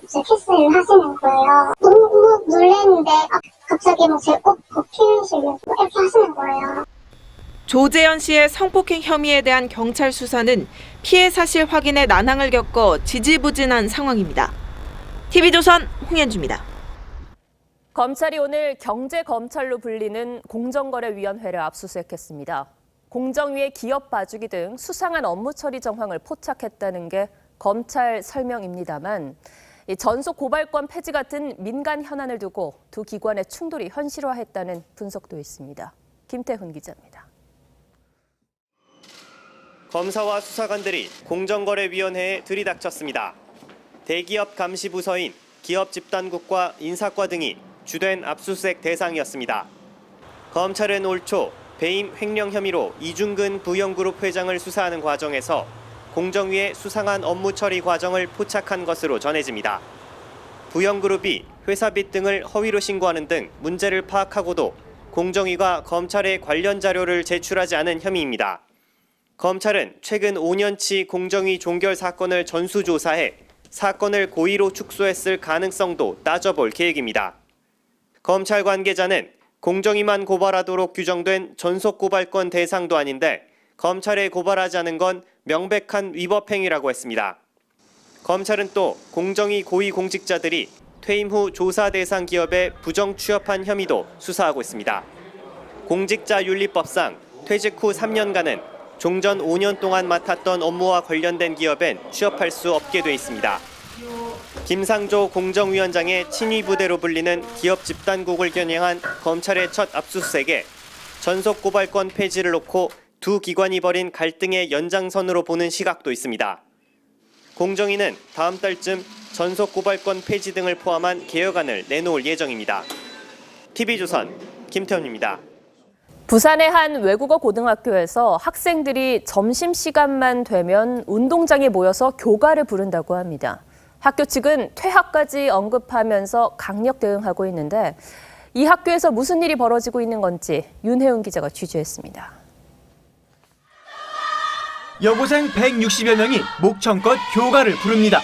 제 키스를 하시는 거예요. 너무 놀랐는데 갑자기 제 옷 벗기는 식으로 이렇게 하시는 거예요. 조재현 씨의 성폭행 혐의에 대한 경찰 수사는 피해 사실 확인에 난항을 겪어 지지부진한 상황입니다. TV조선 홍현주입니다. 검찰이 오늘 경제검찰로 불리는 공정거래위원회를 압수수색했습니다. 공정위의 기업 봐주기 등 수상한 업무 처리 정황을 포착했다는 게 검찰 설명입니다만 전속 고발권 폐지 같은 민간 현안을 두고 두 기관의 충돌이 현실화했다는 분석도 있습니다. 김태훈 기자입니다. 검사와 수사관들이 공정거래위원회에 들이닥쳤습니다. 대기업 감시부서인 기업 집단국과 인사과 등이 주된 압수수색 대상이었습니다. 검찰은 올 초 배임 횡령 혐의로 이중근 부영그룹 회장을 수사하는 과정에서 공정위의 수상한 업무 처리 과정을 포착한 것으로 전해집니다. 부영그룹이 회사빚 등을 허위로 신고하는 등 문제를 파악하고도 공정위가 검찰에 관련 자료를 제출하지 않은 혐의입니다. 검찰은 최근 5년치 공정위 종결 사건을 전수조사해 사건을 고의로 축소했을 가능성도 따져볼 계획입니다. 검찰 관계자는 공정위만 고발하도록 규정된 전속고발권 대상도 아닌데 검찰에 고발하지 않은 건 명백한 위법 행위라고 했습니다. 검찰은 또 공정위 고위공직자들이 퇴임 후 조사 대상 기업에 부정 취업한 혐의도 수사하고 있습니다. 공직자윤리법상 퇴직 후 3년간은 종전 5년 동안 맡았던 업무와 관련된 기업엔 취업할 수 없게 돼 있습니다. 김상조 공정위원장의 친위부대로 불리는 기업 집단국을 겨냥한 검찰의 첫 압수수색에 전속고발권 폐지를 놓고 두 기관이 벌인 갈등의 연장선으로 보는 시각도 있습니다. 공정위는 다음 달쯤 전속고발권 폐지 등을 포함한 개혁안을 내놓을 예정입니다. TV조선 김태훈입니다. 부산의 한 외국어 고등학교에서 학생들이 점심시간만 되면 운동장에 모여서 교가를 부른다고 합니다. 학교 측은 퇴학까지 언급하면서 강력 대응하고 있는데 이 학교에서 무슨 일이 벌어지고 있는 건지 윤혜운 기자가 취재했습니다. 여고생 160여 명이 목청껏 교가를 부릅니다.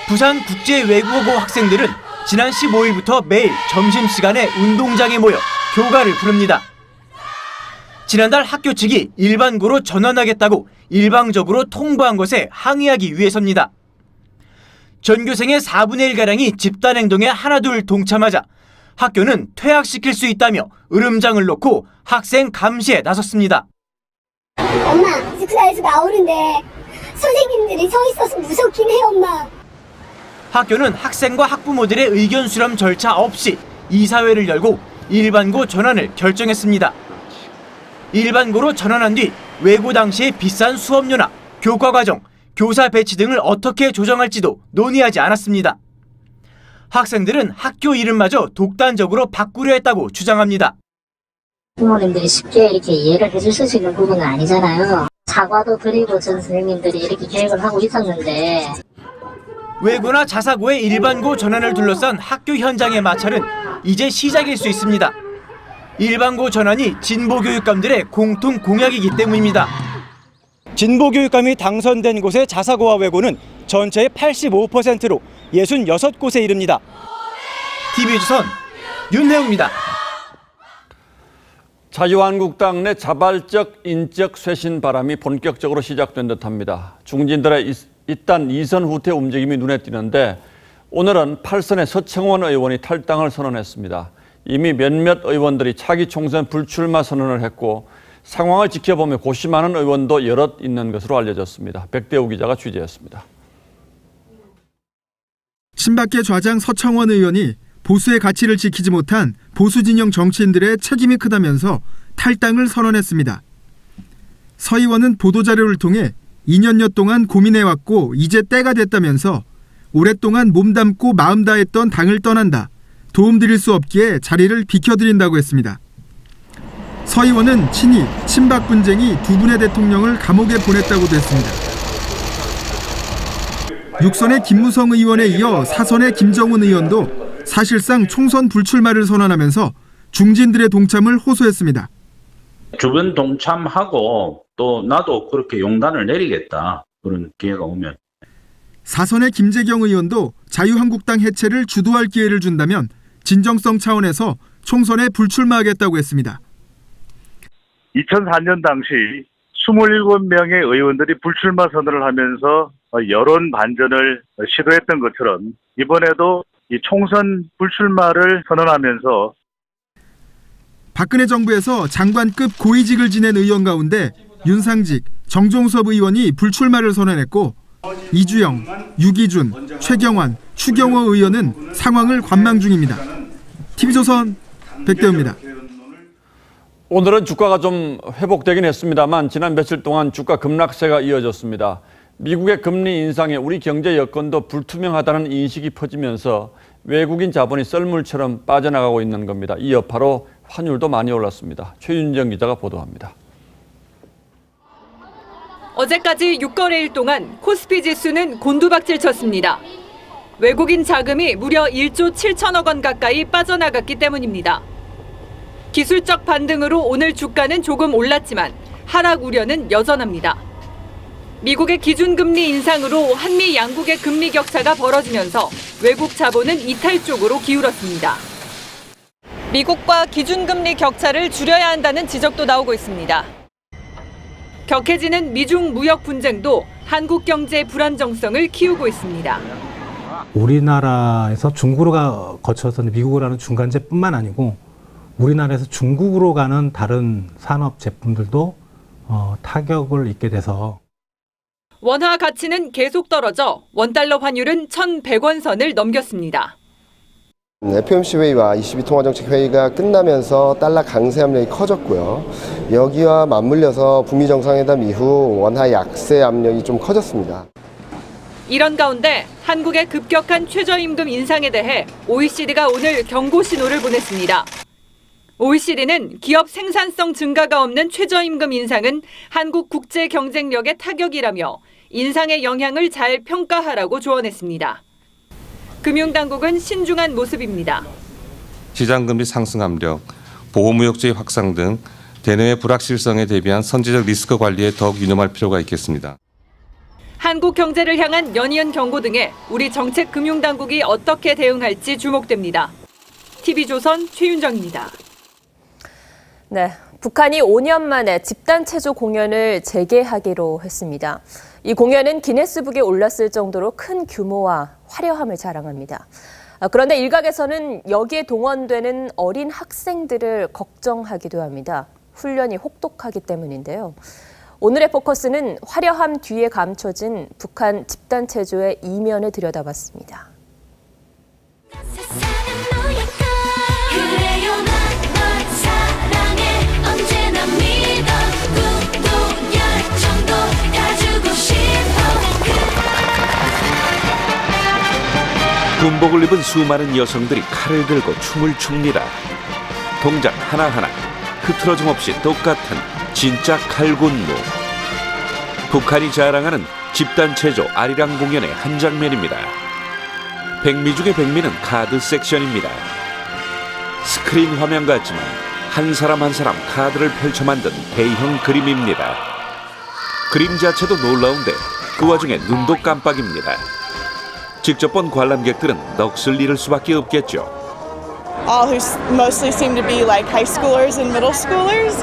부산국제외국어고 학생들은 지난 15일부터 매일 점심시간에 운동장에 모여 교가를 부릅니다. 지난달 학교 측이 일반고로 전환하겠다고 일방적으로 통보한 것에 항의하기 위해서입니다. 전교생의 4분의 1가량이 집단행동에 하나둘 동참하자 학교는 퇴학시킬 수 있다며 으름장을 놓고 학생 감시에 나섰습니다. 엄마, 스크다에서 나오는데 선생님들이 서 있어서 무섭긴 해요, 엄마. 학교는 학생과 학부모들의 의견 수렴 절차 없이 이사회를 열고 일반고 전환을 결정했습니다. 일반고로 전환한 뒤 외고 당시의 비싼 수업료나 교과 과정, 교사 배치 등을 어떻게 조정할지도 논의하지 않았습니다. 학생들은 학교 이름마저 독단적으로 바꾸려 했다고 주장합니다. 부모님들이 쉽게 이렇게 이해를 해주실 수 있는 부분은 아니잖아요. 사과도 드리고 전 선생님들이 이렇게 계획을 하고 있었는데 외고나 자사고의 일반고 전환을 둘러싼 학교 현장의 마찰은 이제 시작일 수 있습니다. 일반고 전환이 진보교육감들의 공통 공약이기 때문입니다. 진보교육감이 당선된 곳의 자사고와 외고는 전체의 85%로 66곳에 이릅니다. TV조선 윤혜웅입니다. 자유한국당 내 자발적 인적 쇄신 바람이 본격적으로 시작된 듯합니다. 중진들의 잇단 이선 후퇴 움직임이 눈에 띄는데 오늘은 8선의 서청원 의원이 탈당을 선언했습니다. 이미 몇몇 의원들이 차기 총선 불출마 선언을 했고 상황을 지켜보며 고심하는 의원도 여럿 있는 것으로 알려졌습니다. 백대우 기자가 취재했습니다. 친박계 좌장 서청원 의원이 보수의 가치를 지키지 못한 보수 진영 정치인들의 책임이 크다면서 탈당을 선언했습니다. 서 의원은 보도자료를 통해 2년여 동안 고민해왔고 이제 때가 됐다면서 오랫동안 몸담고 마음 다했던 당을 떠난다. 도움드릴 수 없기에 자리를 비켜드린다고 했습니다. 서 의원은 친이, 친박 분쟁이 두 분의 대통령을 감옥에 보냈다고도 했습니다. 6선의 김무성 의원에 이어 4선의 김정은 의원도 사실상 총선 불출마를 선언하면서 중진들의 동참을 호소했습니다. 주변 동참하고 또 나도 그렇게 용단을 내리겠다. 그런 기회가 오면. 4선의 김재경 의원도 자유한국당 해체를 주도할 기회를 준다면 진정성 차원에서 총선에 불출마하겠다고 했습니다. 2004년 당시 27명의 의원들이 불출마 선언을 하면서 여론 반전을 시도했던 것처럼 이번에도 이 총선 불출마를 선언하면서 박근혜 정부에서 장관급 고위직을 지낸 의원 가운데 윤상직, 정종섭 의원이 불출마를 선언했고 이주영, 유기준, 최경환, 추경호 의원은 상황을 관망 중입니다. TV조선 백대우입니다. 오늘은 주가가 좀 회복되긴 했습니다만 지난 며칠 동안 주가 급락세가 이어졌습니다. 미국의 금리 인상에 우리 경제 여건도 불투명하다는 인식이 퍼지면서 외국인 자본이 썰물처럼 빠져나가고 있는 겁니다. 이 여파로 환율도 많이 올랐습니다. 최윤정 기자가 보도합니다. 어제까지 6거래일 동안 코스피 지수는 곤두박질 쳤습니다. 외국인 자금이 무려 1조 7천억 원 가까이 빠져나갔기 때문입니다. 기술적 반등으로 오늘 주가는 조금 올랐지만 하락 우려는 여전합니다. 미국의 기준금리 인상으로 한미 양국의 금리 격차가 벌어지면서 외국 자본은 이탈 쪽으로 기울었습니다. 미국과 기준금리 격차를 줄여야 한다는 지적도 나오고 있습니다. 격해지는 미중 무역 분쟁도 한국 경제의 불안정성을 키우고 있습니다. 우리나라에서 중국으로 거쳐서 미국으로 가는 중간재뿐만 아니고 우리나라에서 중국으로 가는 다른 산업 제품들도 타격을 입게 돼서 원화 가치는 계속 떨어져 원달러 환율은 1,100원 선을 넘겼습니다. FOMC 회의와 ECB 통화정책 회의가 끝나면서 달러 강세 압력이 커졌고요. 여기와 맞물려서 북미 정상회담 이후 원화 약세 압력이 좀 커졌습니다. 이런 가운데 한국의 급격한 최저임금 인상에 대해 OECD가 오늘 경고 신호를 보냈습니다. OECD는 기업 생산성 증가가 없는 최저임금 인상은 한국 국제 경쟁력의 타격이라며 인상의 영향을 잘 평가하라고 조언했습니다. 금융당국은 신중한 모습입니다. 시장금리 상승 압력, 보호무역주의 확산 등 대내외 불확실성에 대비한 선제적 리스크 관리에 더욱 유념할 필요가 있겠습니다. 한국 경제를 향한 연이은 경고 등에 우리 정책 금융당국이 어떻게 대응할지 주목됩니다. TV조선 최윤정입니다. 네, 북한이 5년 만에 집단 체조 공연을 재개하기로 했습니다. 이 공연은 기네스북에 올랐을 정도로 큰 규모와 화려함을 자랑합니다. 그런데 일각에서는 여기에 동원되는 어린 학생들을 걱정하기도 합니다. 훈련이 혹독하기 때문인데요. 오늘의 포커스는 화려함 뒤에 감춰진 북한 집단 체조의 이면을 들여다봤습니다. 군복을 입은 수많은 여성들이 칼을 들고 춤을 춥니다. 동작 하나하나 흐트러짐 없이 똑같은 진짜 칼군무. 북한이 자랑하는 집단 체조 아리랑 공연의 한 장면입니다. 백미 중의 백미는 카드 섹션입니다. 스크린 화면 같지만 한 사람 한 사람 카드를 펼쳐 만든 대형 그림입니다. 그림 자체도 놀라운데 그 와중에 눈도 깜빡입니다. 직접 본 관람객들은 넋을 잃을 수밖에 없겠죠. All who mostly seem to be like high schoolers and middle schoolers,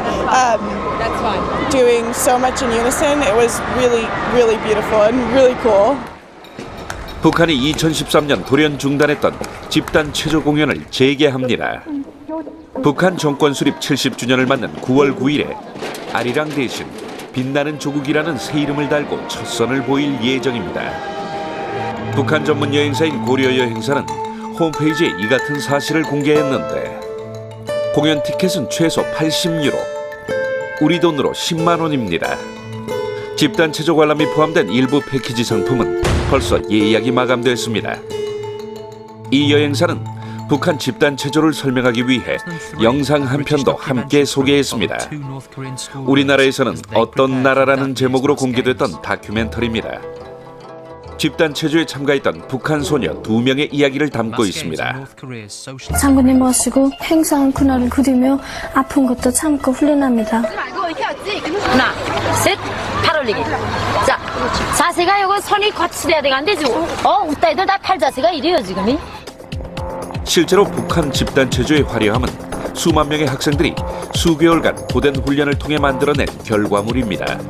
doing so much in unison. It was really, really beautiful and really cool. 북한이 2013년 돌연 중단했던 집단 체조 공연을 재개합니다. 북한 정권 수립 70주년을 맞는 9월 9일에 아리랑 대신 빛나는 조국이라는 새 이름을 달고 첫 선을 보일 예정입니다. 북한 전문 여행사인 고려 여행사는 홈페이지에 이 같은 사실을 공개했는데 공연 티켓은 최소 80유로, 우리 돈으로 10만 원입니다. 집단 체조 관람이 포함된 일부 패키지 상품은 벌써 예약이 마감됐습니다. 이 여행사는 북한 집단 체조를 설명하기 위해 영상 한 편도 함께 소개했습니다. 우리나라에서는 어떤 나라라는 제목으로 공개됐던 다큐멘터리입니다. 집단 체조에 참가했던 북한 소녀 2명의 이야기를 담고 있습니다. 장군님 모시고 행사한 그날을 그리며 아픈 것도 참고 훈련합니다. 하나, 셋, 팔 올리기. 자, 자세가 이거 선이 거칠어야 돼가 안 되죠? 웃다 애들 다 팔 자세가 이래요 지금이. 실제로 북한 집단 체조의 화려함은 수만 명의 학생들이 수개월간 고된 훈련을 통해 만들어낸 결과물입니다.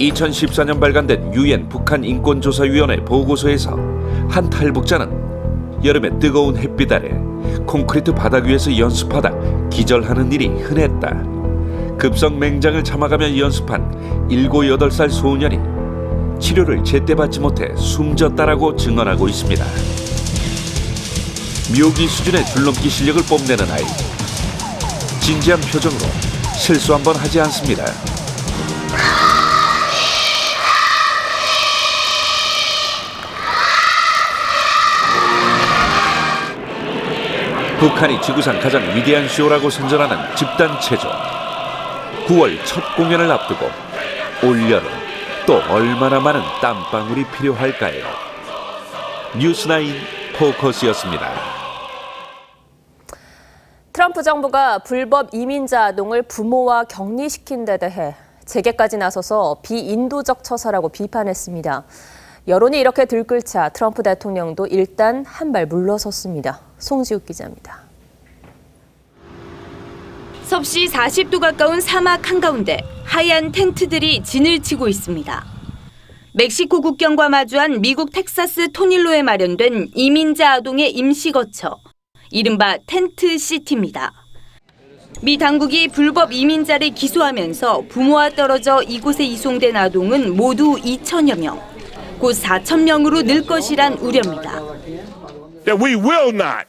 2014년 발간된 유엔 북한 인권조사위원회 보고서에서 한 탈북자는 여름에 뜨거운 햇빛 아래 콘크리트 바닥 위에서 연습하다 기절하는 일이 흔했다. 급성 맹장을 참아가며 연습한 7, 8살 소년이 치료를 제때 받지 못해 숨졌다라고 증언하고 있습니다. 묘기 수준의 줄넘기 실력을 뽐내는 아이. 진지한 표정으로 실수 한번 하지 않습니다. 북한이 지구상 가장 위대한 쇼라고 선전하는 집단 체조. 9월 첫 공연을 앞두고 올여름 또 얼마나 많은 땀방울이 필요할까요? 뉴스9 포커스였습니다. 트럼프 정부가 불법 이민자 아동을 부모와 격리시킨 데 대해 재개까지 나서서 비인도적 처사라고 비판했습니다. 여론이 이렇게 들끓자 트럼프 대통령도 일단 한 발 물러섰습니다. 송지욱 기자입니다. 섭씨 40도 가까운 사막 한가운데 하얀 텐트들이 진을 치고 있습니다. 멕시코 국경과 마주한 미국 텍사스 토닐로에 마련된 이민자 아동의 임시 거처, 이른바 텐트 시티입니다. 미 당국이 불법 이민자를 기소하면서 부모와 떨어져 이곳에 이송된 아동은 모두 2천여 명, 곧 4천 명으로 늘 것이란 우려입니다. That we will not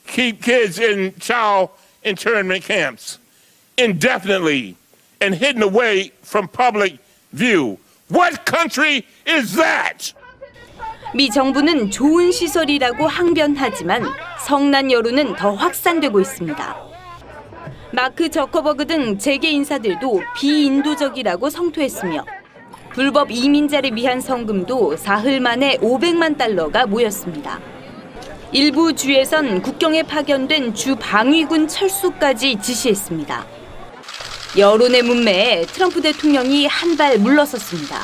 keep kids in child internment camps indefinitely and hidden away from public view. What country is that? 미 정부는 좋은 시설이라고 항변하지만 성난 여론은 더 확산되고 있습니다. 마크 저커버그 등 재계 인사들도 비인도적이라고 성토했으며 불법 이민자를 위한 성금도 사흘 만에 500만 달러가 모였습니다. 일부 주에선 국경에 파견된 주 방위군 철수까지 지시했습니다. 여론의 문매에 트럼프 대통령이 한 발 물러섰습니다.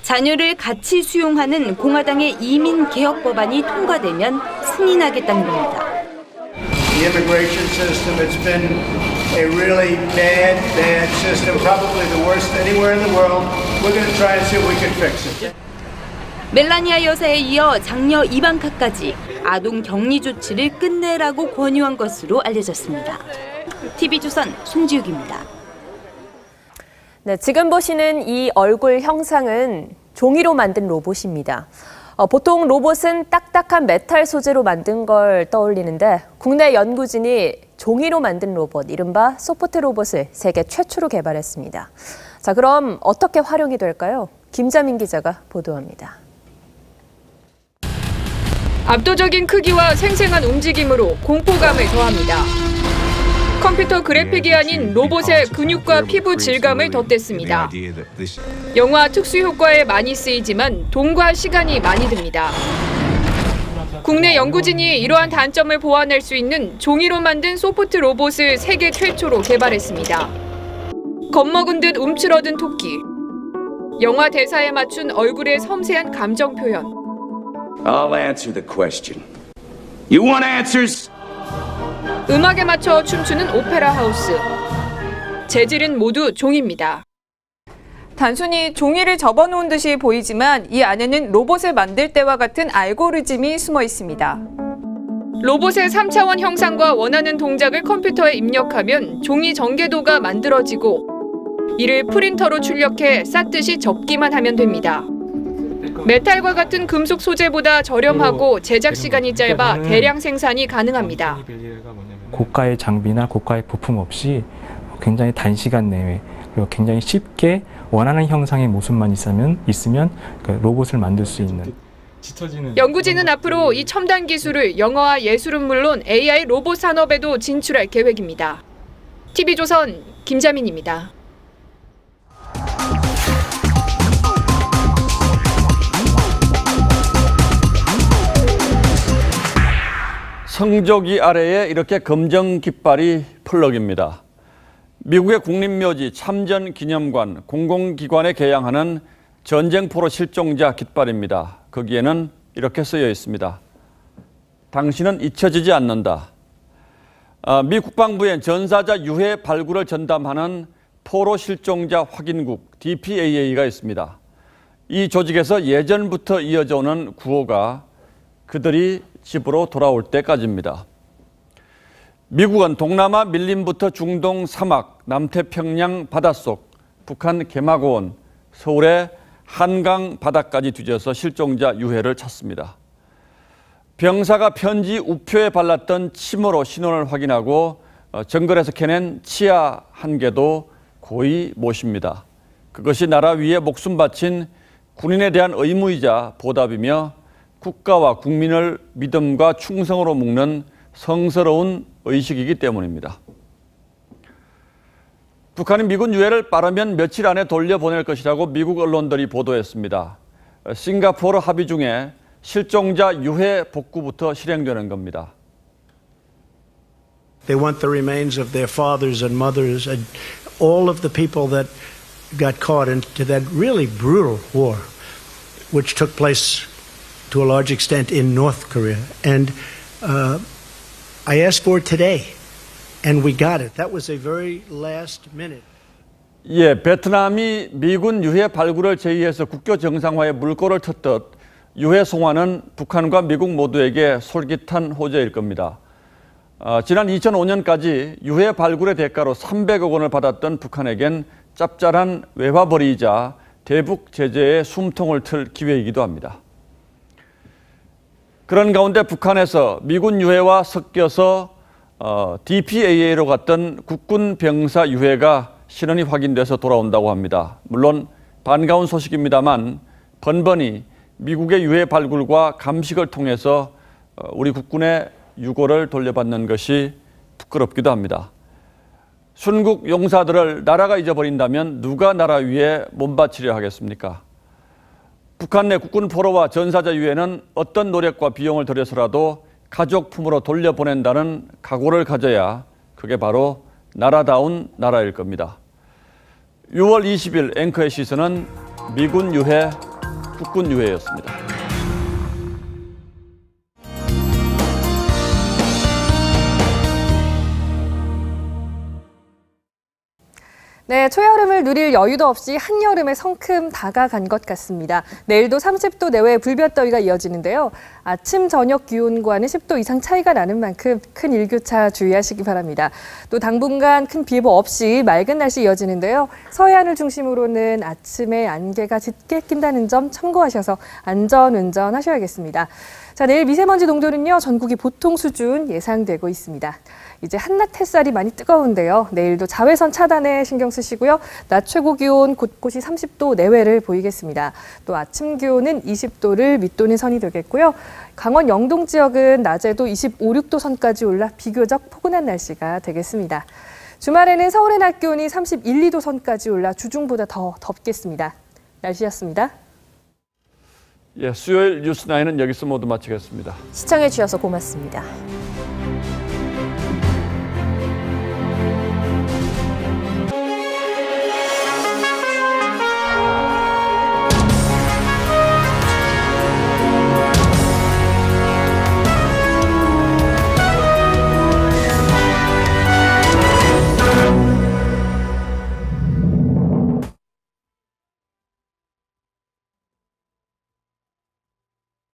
자녀를 같이 수용하는 공화당의 이민 개혁 법안이 통과되면 승인하겠다는 겁니다. The immigration system, it's been a really bad system, probably the worst anywhere in the world. We're going to try and see if we can fix it. 멜라니아 여사에 이어 장녀 이방카까지 아동 격리 조치를 끝내라고 권유한 것으로 알려졌습니다. TV조선 송지욱입니다. 네, 지금 보시는 이 얼굴 형상은 종이로 만든 로봇입니다. 보통 로봇은 딱딱한 메탈 소재로 만든 걸 떠올리는데 국내 연구진이 종이로 만든 로봇, 이른바 소프트 로봇을 세계 최초로 개발했습니다. 자, 그럼 어떻게 활용이 될까요? 김자민 기자가 보도합니다. 압도적인 크기와 생생한 움직임으로 공포감을 더합니다. 컴퓨터 그래픽이 아닌 로봇의 근육과 피부 질감을 덧댔습니다. 영화 특수 효과에 많이 쓰이지만 돈과 시간이 많이 듭니다. 국내 연구진이 이러한 단점을 보완할 수 있는 종이로 만든 소프트 로봇을 세계 최초로 개발했습니다. 겁먹은 듯 움츠러든 토끼, 영화 대사에 맞춘 얼굴의 섬세한 감정 표현. I'll answer the question. You want answers? 음악에 맞춰 춤추는 오페라 하우스. 재질은 모두 종이입니다. 단순히 종이를 접어놓은 듯이 보이지만 이 안에는 로봇을 만들 때와 같은 알고리즘이 숨어 있습니다. 로봇의 3차원 형상과 원하는 동작을 컴퓨터에 입력하면 종이 전개도가 만들어지고 이를 프린터로 출력해 쌌듯이 접기만 하면 됩니다. 메탈과 같은 금속 소재보다 저렴하고 제작 시간이 짧아 대량 생산이 가능합니다. 고가의 장비나 고가의 부품 없이 굉장히 단시간 내에 그리고 굉장히 쉽게 원하는 형상의 모습만 있으면 그 로봇을 만들 수 있는. 연구진은 앞으로 이 첨단 기술을 영화와 예술은 물론 AI 로봇 산업에도 진출할 계획입니다. TV조선 김자민입니다. 성조기 아래에 이렇게 검정 깃발이 펄럭입니다. 미국의 국립묘지 참전기념관 공공기관에 개양하는 전쟁포로 실종자 깃발입니다. 거기에는 이렇게 쓰여 있습니다. 당신은 잊혀지지 않는다. 미 국방부엔 전사자 유해 발굴을 전담하는 포로 실종자 확인국 DPAA가 있습니다. 이 조직에서 예전부터 이어져 오는 구호가 그들이 집으로 돌아올 때까지입니다. 미국은 동남아 밀림부터 중동 사막, 남태평양 바닷속, 북한 개마고원, 서울의 한강 바다까지 뒤져서 실종자 유해를 찾습니다. 병사가 편지 우표에 발랐던 침으로 신원을 확인하고 정글에서 캐낸 치아 한 개도 고이 못입니다. 그것이 나라 위에 목숨 바친 군인에 대한 의무이자 보답이며 국가와 국민을 믿음과 충성으로 묶는 성스러운 의식이기 때문입니다. 북한이 미군 유해를 빠르면 며칠 안에 돌려보낼 것이라고 미국 언론들이 보도했습니다. 싱가포르 합의 중에 실종자 유해 복구부터 실행되는 겁니다. They want the remains of their fathers and mothers and all of the people that got caught into that really brutal war, which took place to a large extent in North Korea. And I asked for it today, and we got it. That was a very last minute. 예, 베트남이 미군 유해 발굴을 제의해서 국교 정상화에 물꼬를 텄듯 유해 송환은 북한과 미국 모두에게 솔깃한 호재일 겁니다. 지난 2005년까지 유해 발굴의 대가로 300억 원을 받았던 북한에겐 짭짤한 외화벌이이자 대북 제재의 숨통을 틀 기회이기도 합니다. 그런 가운데 북한에서 미군 유해와 섞여서 DPAA로 갔던 국군 병사 유해가 신원이 확인돼서 돌아온다고 합니다. 물론 반가운 소식입니다만 번번이 미국의 유해 발굴과 감식을 통해서 우리 국군의 유고를 돌려받는 것이 부끄럽기도 합니다. 순국 용사들을 나라가 잊어버린다면 누가 나라 위에 몸바치려 하겠습니까? 북한 내 국군 포로와 전사자 유해는 어떤 노력과 비용을 들여서라도 가족 품으로 돌려보낸다는 각오를 가져야 그게 바로 나라다운 나라일 겁니다. 6월 20일 앵커의 시선은 미군 유해, 국군 유해였습니다. 네, 초여름을 누릴 여유도 없이 한여름에 성큼 다가간 것 같습니다. 내일도 30도 내외의 불볕더위가 이어지는데요. 아침, 저녁 기온과는 10도 이상 차이가 나는 만큼 큰 일교차 주의하시기 바랍니다. 또 당분간 큰 비예보 없이 맑은 날씨 이어지는데요. 서해안을 중심으로는 아침에 안개가 짙게 낀다는 점 참고하셔서 안전운전 하셔야겠습니다. 자, 내일 미세먼지 농도는요, 전국이 보통 수준 예상되고 있습니다. 이제 한낮 햇살이 많이 뜨거운데요. 내일도 자외선 차단에 신경 쓰시고요. 낮 최고 기온 곳곳이 30도 내외를 보이겠습니다. 또 아침 기온은 20도를 밑도는 선이 되겠고요. 강원 영동 지역은 낮에도 25, 6도 선까지 올라 비교적 포근한 날씨가 되겠습니다. 주말에는 서울의 낮 기온이 31, 2도 선까지 올라 주중보다 더 덥겠습니다. 날씨였습니다. 예, 수요일 뉴스9은 여기서 모두 마치겠습니다. 시청해 주셔서 고맙습니다.